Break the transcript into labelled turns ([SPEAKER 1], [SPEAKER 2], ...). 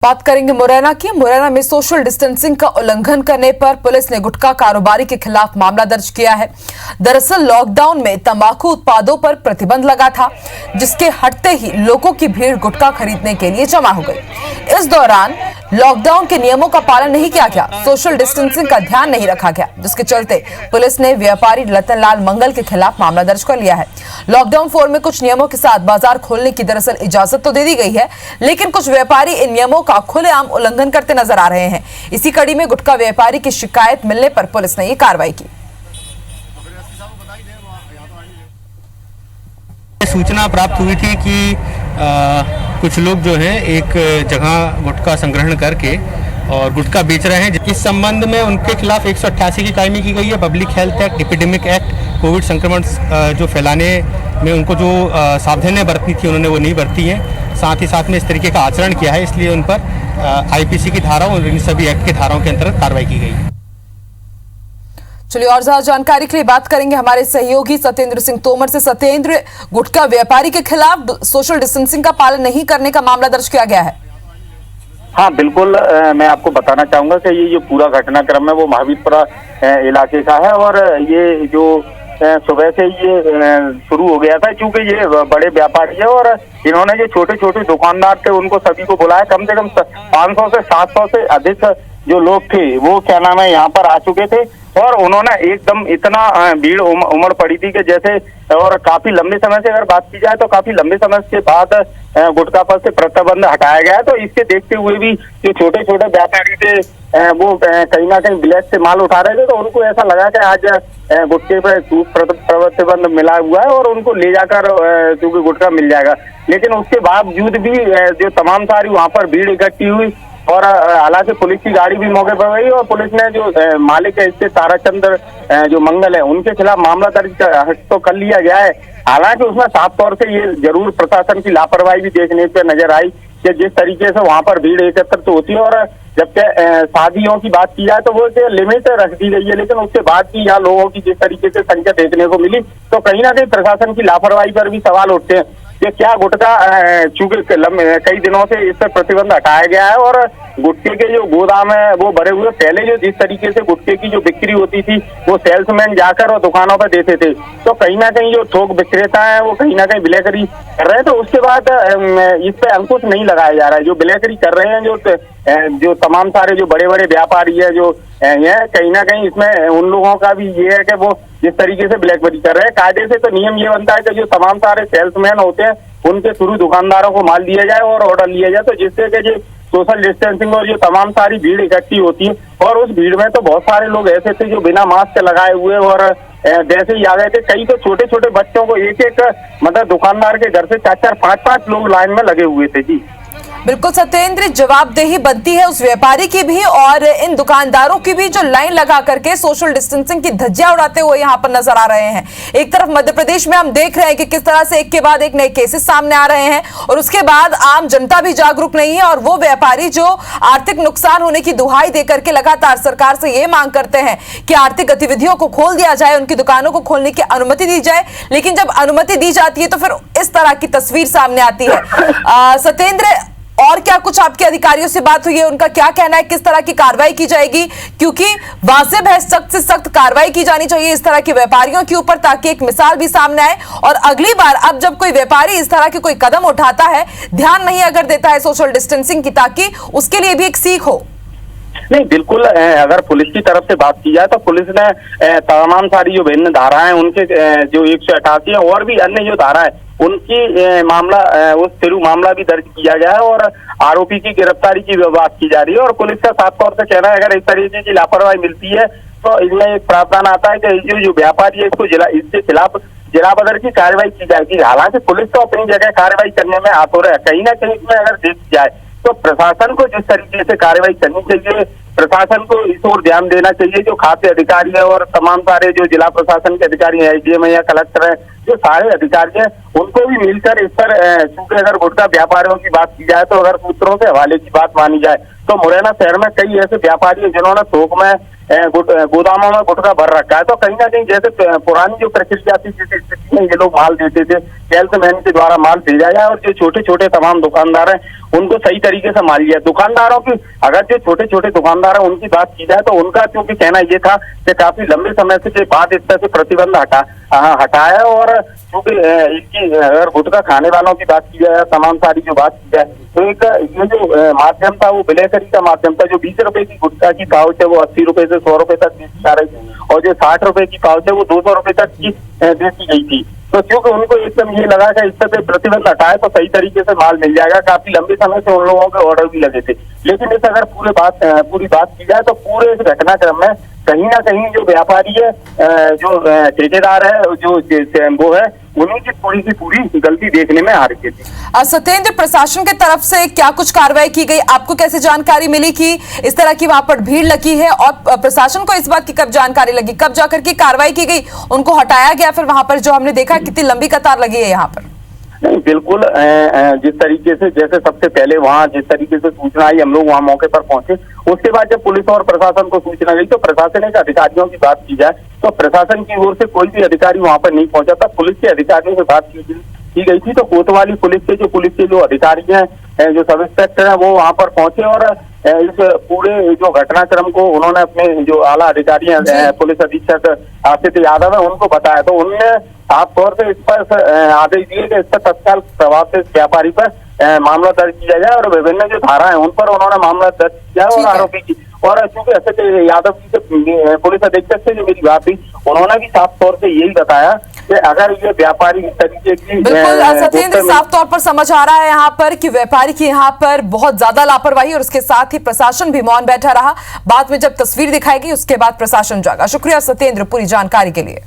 [SPEAKER 1] बात करेंगे मुरैना की। मुरैना में सोशल डिस्टेंसिंग का उल्लंघन करने पर पुलिस ने गुटखा कारोबारी के खिलाफ मामला दर्ज किया है। दरअसल लॉकडाउन में तंबाकू उत्पादों पर प्रतिबंध लगा था, जिसके हटते ही लोगों की भीड़ गुटखा खरीदने के लिए जमा हो गई। इस दौरान लॉकडाउन के नियमों का पालन नहीं किया गया, सोशल डिस्टेंसिंग का ध्यान नहीं रखा गया, जिसके चलते पुलिस ने व्यापारी रतन लाल मंगल के खिलाफ मामला दर्ज कर लिया है। लॉकडाउन 4 में कुछ नियमों के साथ बाजार खोलने की दरअसल इजाजत तो दे दी गई है, लेकिन कुछ व्यापारी इन नियमों का खुलेआम उल्लंघन करते नजर आ रहे हैं। इसी कड़ी में गुटखा व्यापारी की शिकायत मिलने पर पुलिस ने ये कार्रवाई की।
[SPEAKER 2] सूचना प्राप्त हुई थी कि कुछ लोग जो हैं एक जगह गुटखा संग्रहण करके और गुटखा बेच रहे हैं। इस संबंध में उनके खिलाफ 188 की कार्रवाई की गई है। Public health act, epidemic act, Covid संक्रमण जो फैलाने में उनको जो सावधानियां बरतनी थी उन्होंने वो नहीं बरती हैं। साथ ही साथ में इस तरीके का आचरण किया है, इसलिए उन पर आईपीसी की धाराओं और इन सभी एक्ट की धाराओं के अंतर्गत कार्रवाई की गई है।
[SPEAKER 1] चलिए और ज्यादा जानकारी के लिए बात करेंगे हमारे सहयोगी सत्येंद्र सिंह तोमर से। सत्येंद्र, गुटखा व्यापारी के खिलाफ सोशल डिस्टेंसिंग का पालन नहीं करने का मामला दर्ज किया गया है।
[SPEAKER 3] हाँ बिल्कुल, मैं आपको बताना चाहूंगा कि ये जो पूरा घटनाक्रम है वो महावीरपुरा इलाके का है और ये जो सुबह से ये शुरू हो गया था, क्योंकि ये बड़े व्यापारी है और इन्होंने जो छोटे छोटे दुकानदार थे उनको सभी को बुलाया। कम से कम 500 से 700 से अधिक जो लोग थे वो क्या नाम है यहाँ पर आ चुके थे और उन्होंने एकदम इतना भीड़ उमड़ पड़ी थी कि जैसे, और काफी लंबे समय से अगर बात की जाए तो काफी लंबे समय के बाद गुटखा पर से प्रतिबंध हटाया गया है। तो इसके देखते हुए भी जो छोटे छोटे व्यापारी थे वो कहीं ना कहीं ब्लैक से माल उठा रहे थे, तो उनको ऐसा लगा कि आज गुटखे पर प्रतिबंध मिला हुआ है और उनको ले जाकर क्योंकि गुटखा मिल जाएगा। लेकिन उसके बावजूद भी जो तमाम सारी वहां पर भीड़ इकट्ठी हुई और हालांकि पुलिस की गाड़ी भी मौके पर गई और पुलिस ने जो मालिक है इसके ताराचंद्र जो मंगल है उनके खिलाफ मामला दर्ज तो कर लिया गया है। हालांकि उसमें साफ तौर से ये जरूर प्रशासन की लापरवाही भी देखने पे नजर आई कि जिस तरीके से वहां पर भीड़ एकत्रित होती है और जबकि शादियों की बात की जाए तो वो लिमिट रख दी गई है, लेकिन उसके बाद भी यहाँ लोगों की जिस तरीके से संख्या देखने को मिली तो कहीं ना कहीं प्रशासन की लापरवाही पर भी सवाल उठते हैं कि क्या गुटखा, चूंकि कई दिनों से इस पर प्रतिबंध हटाया गया है और गुटखे के जो गोदाम है वो भरे हुए, पहले जो जिस तरीके से गुटखे की जो बिक्री होती थी वो सेल्समैन जाकर और दुकानों पर देते थे, तो कहीं ना कहीं जो थोक विक्रेता है वो कहीं ना कहीं बिलेकरी कर रहे हैं। तो उसके बाद इस पे अंकुश नहीं लगाया जा रहा है। जो बिलेकरी कर रहे हैं जो तमाम सारे जो बड़े बड़े व्यापारी है जो ये कहीं ना कहीं इसमें उन लोगों का भी ये है कि वो जिस तरीके से ब्लैकबेरी कर रहे हैं, कायदे से तो नियम ये बनता है कि जो तमाम सारे सेल्समैन होते हैं उनके थ्रू दुकानदारों को माल दिया जाए और ऑर्डर लिया जाए, तो जिससे कि जो सोशल डिस्टेंसिंग और जो तमाम सारी भीड़ इकट्ठी होती है और उस भीड़ में तो बहुत सारे लोग ऐसे थे जो बिना मास्क लगाए हुए और जैसे ही आ गए थे। कई तो छोटे छोटे बच्चों को एक एक मतलब दुकानदार के घर से 4-4, 5-5 लोग लाइन में लगे हुए थे। जी
[SPEAKER 1] बिल्कुल सत्येंद्र, जवाबदेही बनती है उस व्यापारी की भी और इन दुकानदारों की भी जो लाइन लगा करके सोशल डिस्टेंसिंग की धज्जियां उड़ाते हुए यहाँ पर नजर आ रहे हैं। एक तरफ मध्य प्रदेश में हम देख रहे हैं कि किस तरह से एक के बाद एक नए केसेस सामने आ रहे हैं और उसके बाद आम जनता भी जागरूक नहीं है और वो व्यापारी जो आर्थिक नुकसान होने की दुहाई दे करके लगातार सरकार से ये मांग करते हैं कि आर्थिक गतिविधियों को खोल दिया जाए, उनकी दुकानों को खोलने की अनुमति दी जाए, लेकिन जब अनुमति दी जाती है तो फिर इस तरह की तस्वीर सामने आती है। सत्येंद्र, और क्या कुछ आपके अधिकारियों से बात हुई है, उनका क्या कहना है, किस तरह की कार्रवाई की जाएगी? क्योंकि वाजिब है सख्त से सख्त कार्रवाई की जानी चाहिए इस तरह के व्यापारियों के ऊपर, ताकि एक मिसाल भी सामने आए और अगली बार अब जब कोई व्यापारी इस तरह के कोई कदम उठाता है, ध्यान नहीं अगर देता है सोशल डिस्टेंसिंग की, ताकि उसके लिए भी एक सीख हो।
[SPEAKER 3] नहीं बिल्कुल, अगर पुलिस की तरफ से बात की जाए तो पुलिस ने तमाम सारी जो भिन्न धाराएं उनके जो 188 है और भी अन्य जो धारा है उनकी मामला उस थिरू मामला भी दर्ज किया गया है और आरोपी की गिरफ्तारी की बात की जा रही है। और पुलिस का साफ तौर से कहना है अगर इस तरीके की लापरवाही मिलती है तो इसमें एक प्रावधान आता है कि जो व्यापारी है इसके खिलाफ जिला बदर की कार्रवाई की जाएगी। हालांकि पुलिस तो अपनी जगह कार्रवाई करने में आतुर है, कहीं ना कहीं इसमें अगर देखी जाए तो प्रशासन को जिस तरीके से कार्रवाई करनी चाहिए प्रशासन को इस ओर ध्यान देना चाहिए। जो खाद्य अधिकारी है और तमाम सारे जो जिला प्रशासन के अधिकारी हैं, एसडीएम है या कलेक्टर है, जो सारे अधिकारी हैं, उनको भी मिलकर इस पर चूंकि अगर गुटखा व्यापारियों की बात की जाए तो अगर सूत्रों के हवाले की बात मानी जाए तो मुरैना शहर में कई ऐसे व्यापारी हैं जिन्होंने थोक में गोदामों में गुटखा भर रखा है। तो कहीं ना कहीं जैसे पुरानी जो प्रक्रिया थी, जिस स्थिति में ये लोग माल देते थे, सेल्समैन के द्वारा माल भेजा जाए और जो छोटे छोटे तमाम दुकानदार हैं उनको सही तरीके से माल दिया। दुकानदारों की अगर जो छोटे छोटे दुकानदार हैं उनकी बात की जाए तो उनका क्योंकि कहना ये था कि काफी लंबे समय से बाद इस तरह से प्रतिबंध हटाया और क्योंकि इसकी अगर गुटखा खाने वालों की बात की जाए, तमाम सारी जो बात की जाए तो एक ये जो माध्यम था वो बिलेकरी का माध्यम था। जो 20 रुपए की गुटखा की पाउच है वो 80 रुपए से 100 रुपए तक बेची जा रही थी और जो 60 रुपए की पाउच है वो 200 रुपए तक की बेची गई थी। तो क्योंकि उनको एकदम ये लगा कि इस तरह से प्रतिबंध हटाए तो सही तरीके से माल मिल जाएगा। काफी लंबे समय से उन लोगों के ऑर्डर भी लगे थे, लेकिन इस अगर पूरी बात की जाए तो पूरे इस घटनाक्रम में कहीं ना कहीं जो व्यापारी है, जो ठेकेदार है, जो वो है, उन्हीं की पूरी गलती देखने में आ रही थी।
[SPEAKER 1] सत्येंद्र, प्रशासन के तरफ से क्या कुछ कार्रवाई की गई? आपको कैसे जानकारी मिली कि इस तरह की वहां पर भीड़ लगी है और प्रशासन को इस बात की कब जानकारी लगी, कब जाकर के कार्रवाई की गई, उनको हटाया गया? फिर वहां पर जो हमने देखा कितनी लंबी कतार लगी है यहाँ पर।
[SPEAKER 3] नहीं, बिल्कुल जिस तरीके से जैसे सबसे पहले वहाँ जिस तरीके से सूचना आई, हम लोग वहाँ मौके पर पहुंचे। उसके बाद जब पुलिस और प्रशासन को सूचना गई तो प्रशासनिक अधिकारियों की बात की जाए तो प्रशासन की ओर से कोई भी अधिकारी वहाँ पर नहीं पहुंचा था। पुलिस के अधिकारियों से बात की गई थी तो कोतवाली पुलिस के जो अधिकारी हैं, जो सब इंस्पेक्टर हैं, वो वहाँ पर पहुंचे और इस पूरे जो घटनाक्रम को उन्होंने अपने जो आला अधिकारी हैं, पुलिस अधीक्षक आशित यादव है, उनको बताया। तो उनने साफ तौर से इस पर आदेश दिए कि इस पर तत्काल प्रभाव से इस व्यापारी पर मामला दर्ज किया जाए और विभिन्न जो धारा है उन पर उन्होंने मामला दर्ज किया और आरोपी की। और चूंकि एसएच यादव जी से पुलिस अधीक्षक से जो मेरी बात हुई, उन्होंने भी साफ तौर से यही बताया कि अगर ये व्यापारी इस तरीके की
[SPEAKER 1] बिल्कुल सत्येंद्र, साफ तौर पर समझ आ रहा है यहाँ पर कि व्यापारी की यहाँ पर बहुत ज्यादा लापरवाही और उसके साथ ही प्रशासन भी मौन बैठा रहा। बाद में जब तस्वीर दिखाई गई उसके बाद प्रशासन जागा। शुक्रिया सत्येंद्र पूरी जानकारी के लिए।